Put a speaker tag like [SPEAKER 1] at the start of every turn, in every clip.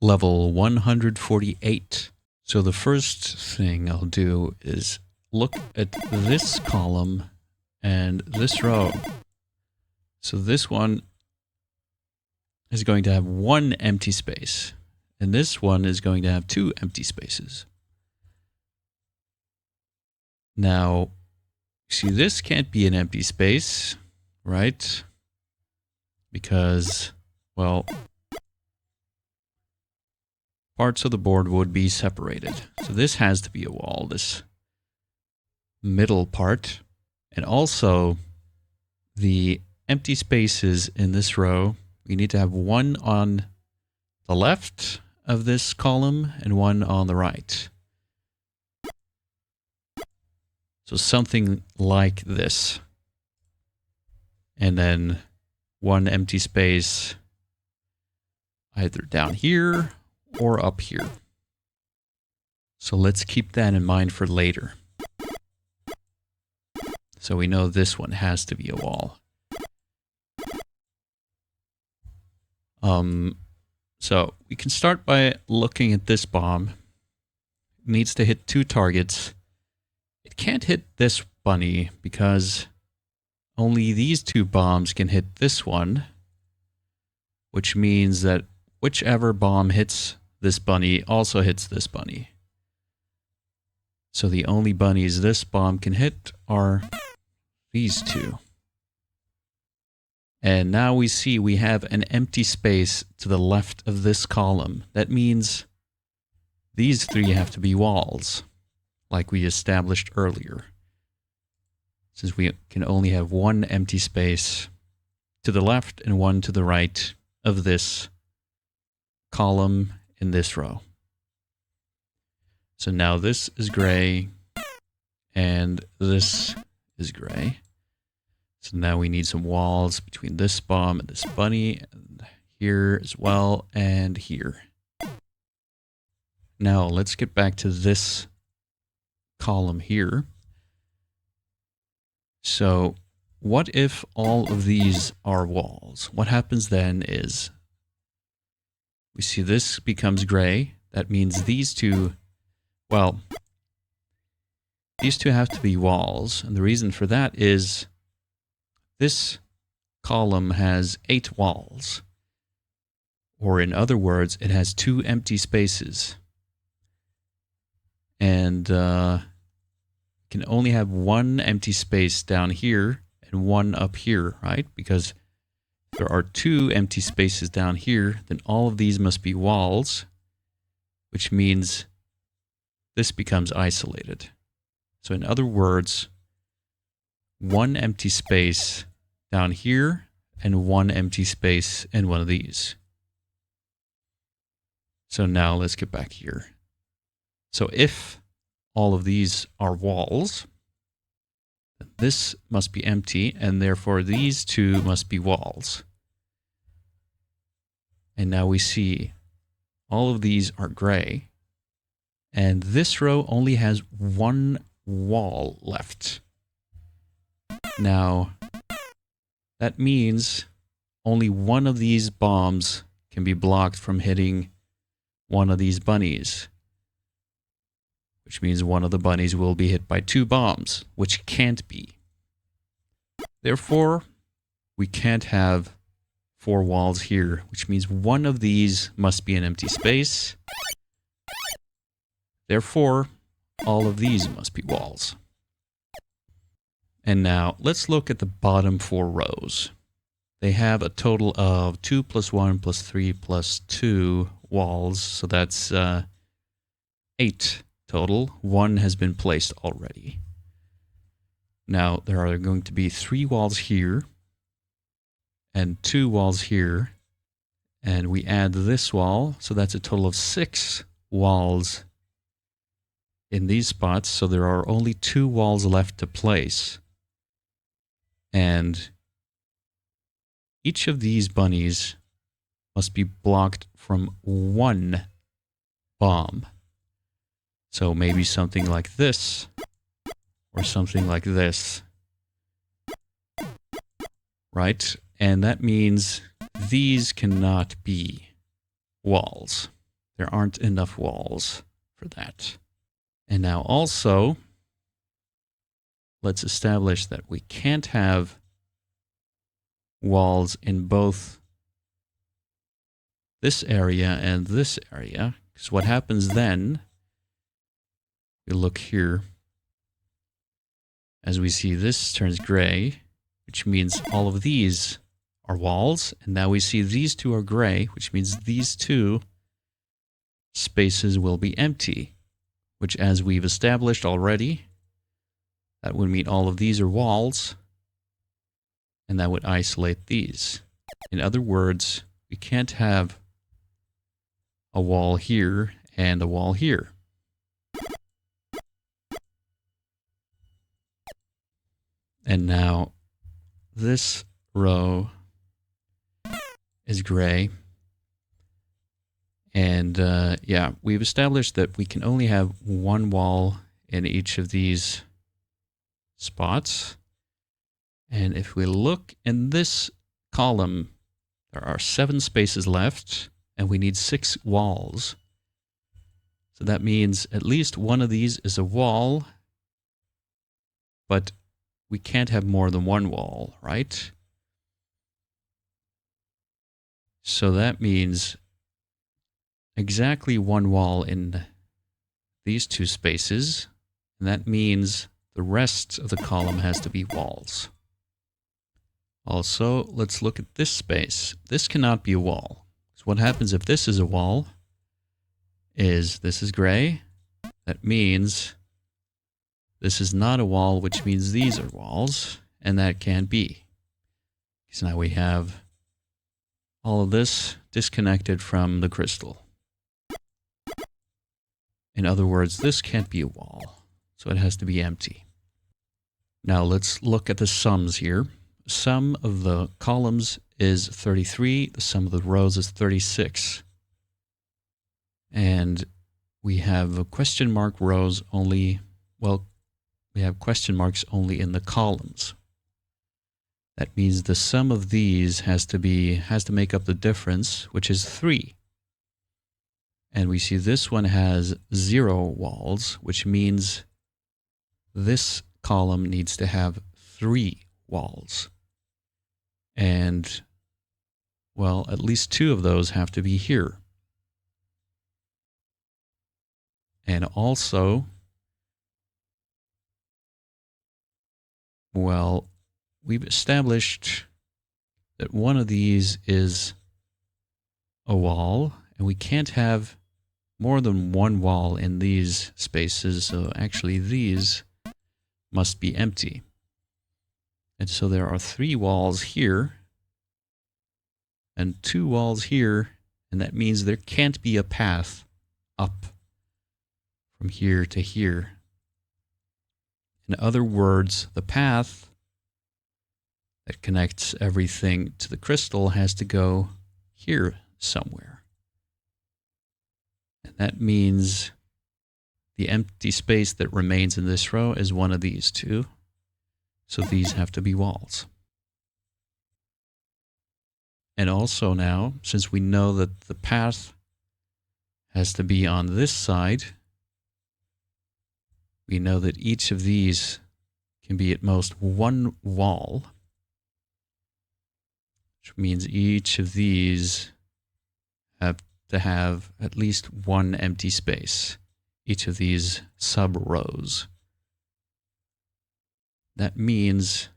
[SPEAKER 1] level 148. So the first thing I'll do is look at this column and this row. So this one is going to have one empty space, and this one is going to have two empty spaces. Now, see, this can't be an empty space, right? Because, well, parts of the board would be separated. So this has to be a wall, this middle part. And also, the empty spaces in this row, we need to have one on the left of this column and one on the right. So something like this. And then one empty space either down here or up here. So let's keep that in mind for later. So we know this one has to be a wall. So we can start by looking at this bomb. It needs to hit two targets. It can't hit this bunny because only these two bombs can hit this one, which means that whichever bomb hits this bunny also hits this bunny. So the only bunnies this bomb can hit are these two. And now we see we have an empty space to the left of this column. That means these three have to be walls, like we established earlier. Since we can only have one empty space to the left and one to the right of this column in this row. So now this is gray and this is gray. So now we need some walls between this bomb and this bunny, and here as well, and here. Now let's get back to this column here. So what if all of these are walls? What happens then is we see this becomes gray. That means these two, well, these two have to be walls. And the reason for that is this column has 8 walls. Or in other words, it has 2 empty spaces. And can only have one empty space down here and one up here, right? Because if there are 2 empty spaces down here, then all of these must be walls, which means this becomes isolated. So in other words, one empty space down here and one empty space in one of these. So now let's get back here. So if all of these are walls, this must be empty, and therefore these two must be walls. And now we see all of these are gray, and this row only has one wall left. Now, that means only one of these bombs can be blocked from hitting one of these bunnies, which means one of the bunnies will be hit by 2 bombs, which can't be. Therefore, we can't have 4 walls here, which means one of these must be an empty space. Therefore, all of these must be walls. And now let's look at the bottom 4 rows. They have a total of 2 plus 1 plus 3 plus 2 walls, so that's 8 total. 1 has been placed already. Now there are going to be 3 walls here and 2 walls here, and we add this wall, so that's a total of 6 walls in these spots. So there are only 2 walls left to place. And each of these bunnies must be blocked from 1 bomb. So maybe something like this, or something like this, right? And that means these cannot be walls. There aren't enough walls for that. And now also, let's establish that we can't have walls in both this area and this area. Because what happens then, we look here, as we see this turns gray, which means all of these are walls. And now we see these two are gray, which means these two spaces will be empty, which, as we've established already, that would mean all of these are walls, and that would isolate these. In other words, we can't have a wall here and a wall here. And now this row is gray. And yeah, we've established that we can only have one wall in each of these spots. And if we look in this column, there are 7 spaces left, and we need 6 walls. So that means at least one of these is a wall, but we can't have more than one wall, right? So that means exactly one wall in these 2 spaces, and that means the rest of the column has to be walls. Also, let's look at this space. This cannot be a wall. So what happens if this is a wall is this is gray. That means this is not a wall, which means these are walls, and that can't be. So now we have all of this disconnected from the crystal. In other words, this can't be a wall, so it has to be empty. Now let's look at the sums here. Sum of the columns is 33. The sum of the rows is 36. And we have question mark rows only, well, we have question marks only in the columns. That means the sum of these has to make up the difference, which is 3. And we see this one has 0 walls, which means this column needs to have 3 walls. And, well, at least 2 of those have to be here. And also, well, we've established that one of these is a wall, and we can't have more than one wall in these spaces, so actually these must be empty. And so there are 3 walls here and 2 walls here, and that means there can't be a path up from here to here. In other words, the path that connects everything to the crystal has to go here somewhere. And that means the empty space that remains in this row is one of these 2. So these have to be walls. And also now, since we know that the path has to be on this side, we know that each of these can be at most one wall, which means each of these have to have at least one empty space, each of these sub-rows. That means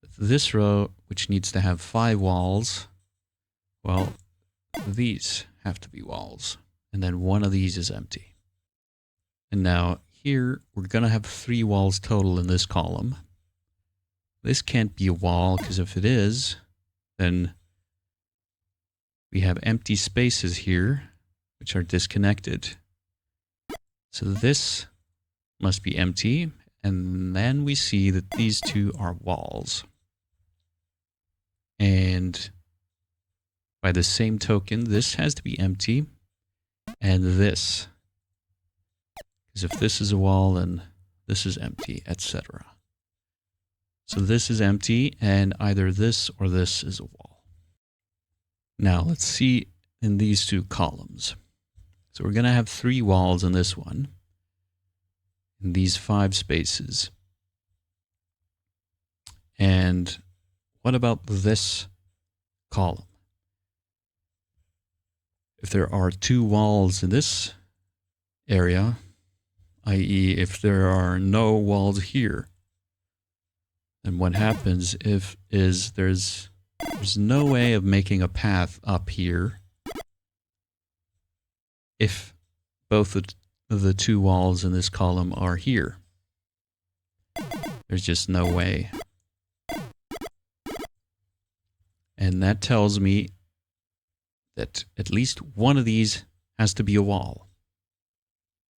[SPEAKER 1] that this row, which needs to have 5 walls, well, these have to be walls, and then one of these is empty. And now here, we're going to have 3 walls total in this column. This can't be a wall, because if it is, then we have empty spaces here, which are disconnected. So this must be empty, and then we see that these 2 are walls. And by the same token, this has to be empty, and this. Because if this is a wall, then this is empty, etc. So this is empty, and either this or this is a wall. Now let's see in these 2 columns. So we're going to have 3 walls in this one, in these 5 spaces. And what about this column? If there are 2 walls in this area, i.e. if there are no walls here, then what happens is there's no way of making a path up here if both of the 2 walls in this column are here. There's just no way. And that tells me that at least one of these has to be a wall.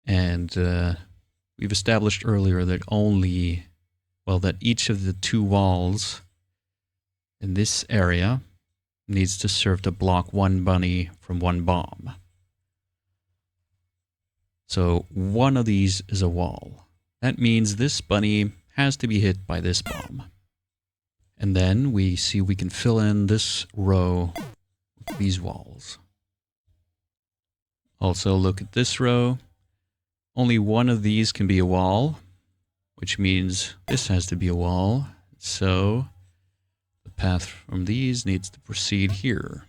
[SPEAKER 1] And we've established earlier that that each of the 2 walls in this area needs to serve to block 1 bunny from 1 bomb. So one of these is a wall. That means this bunny has to be hit by this bomb. And then we see we can fill in this row with these walls. Also look at this row. Only one of these can be a wall, which means this has to be a wall. So the path from these needs to proceed here.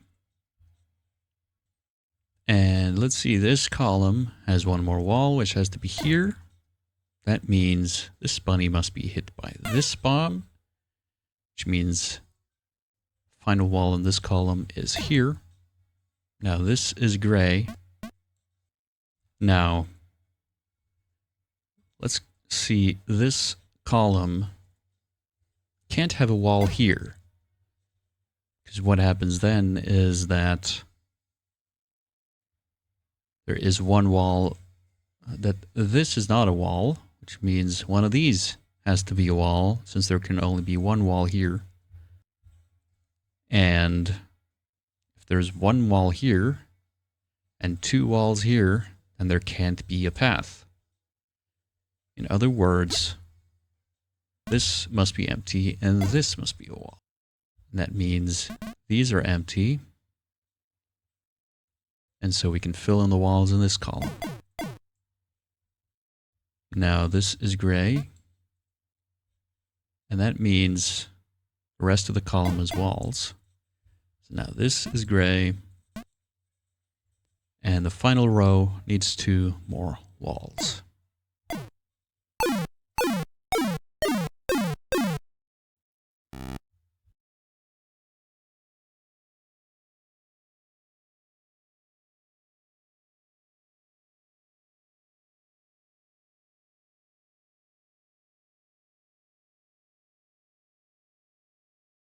[SPEAKER 1] And let's see, this column has 1 more wall, which has to be here. That means this bunny must be hit by this bomb, which means the final wall in this column is here. Now this is gray. Now, let's see, this column can't have a wall here. Because what happens then is that there is 1 wall, that this is not a wall, which means one of these has to be a wall, since there can only be 1 wall here. And if there's 1 wall here and 2 walls here, then there can't be a path. In other words, this must be empty and this must be a wall. And that means these are empty. And so we can fill in the walls in this column. Now this is gray. And that means the rest of the column is walls. So now this is gray. And the final row needs 2 more walls.